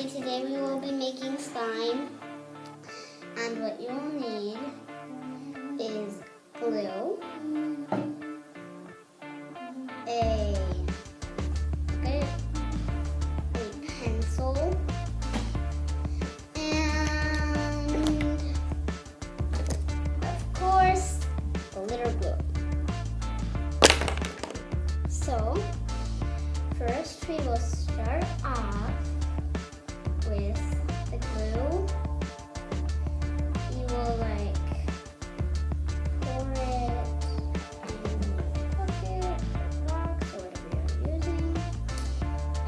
everybody, today we will be making slime, and what you'll need is glue, a pencil, and of course glitter glue. So first we will start off with the glue. You will pour it in a bucket or box or whatever you're using.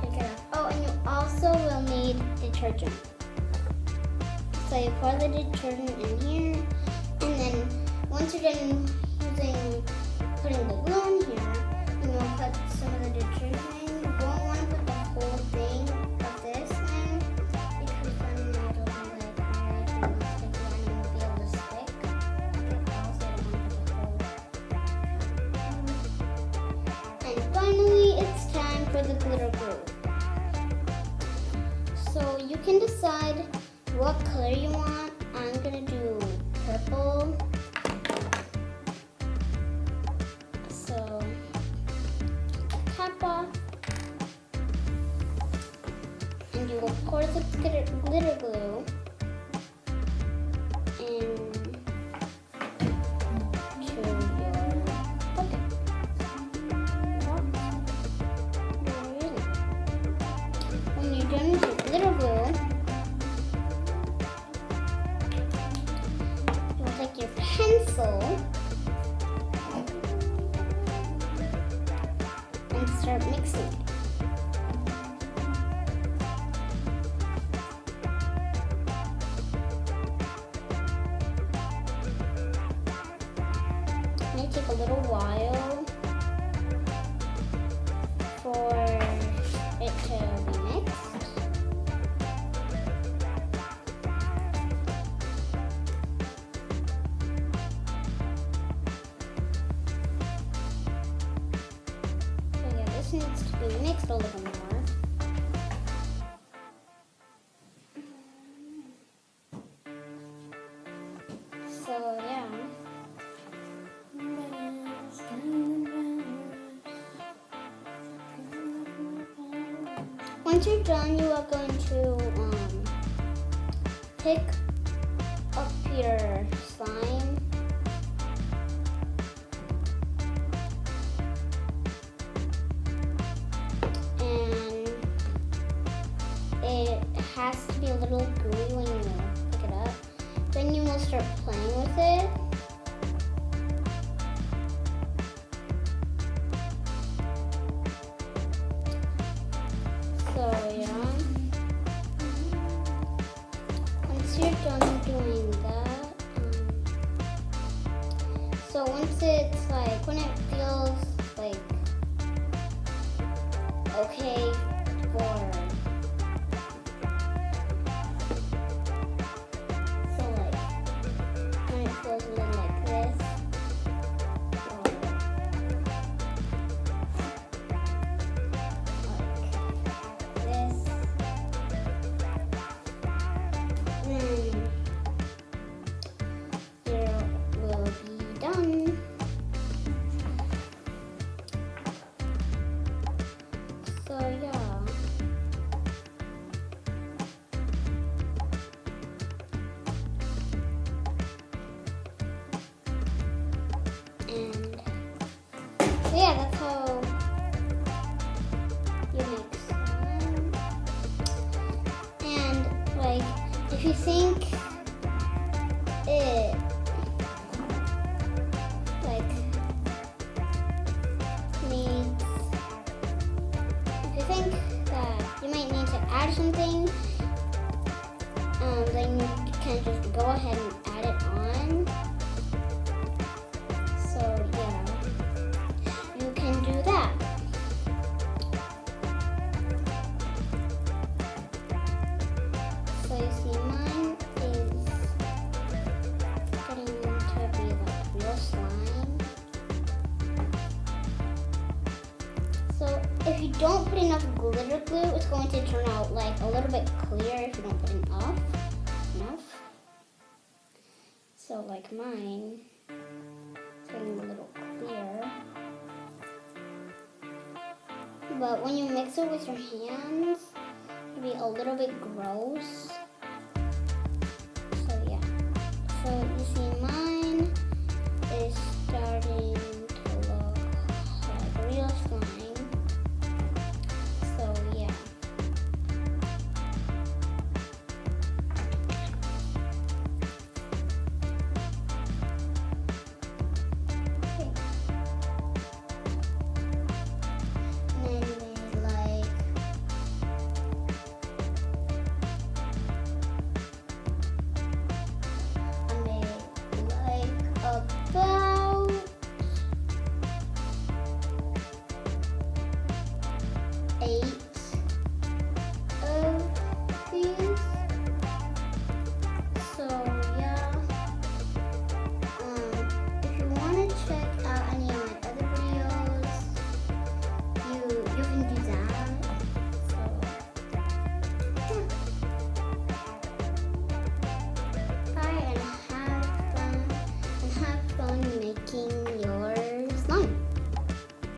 Take it off. Oh, and you also will need detergent. So you pour the detergent in here, and then once you're done putting the glue in here, you will put some of the detergent in. You won't want to put the whole thing of this in, because then it'll be really sticky and it won't be able to stick. And finally, it's time for the glitter glue. So you can decide what color you want. I'm gonna do purple. So cap off, and you will pour the glitter glue into your bucket. When you're done with your glitter glue, you'll take your pencil and start mixing it. It may take a little while for it to be mixed. This needs to be mixed a little more. So yeah. Once you're done, you are going to pick up your slime. It has to be a little gooey when you pick it up. Then you will start playing with it. So yeah. Once you're done doing that, so once it's when it feels okay for goes a little like this, or like this, then it will be done. So yeah. Yeah, that's how you make slime. And if you think it needs, if you think that you might need to add something, then you can just go ahead and add it on. So yeah. You can do that. So you see mine is getting to be real slime. So if you don't put enough glitter glue, it's going to turn out like a little bit clear if you don't put enough. So like mine, it's getting a little clear. But when you mix it with your hands, it'll be a little bit gross.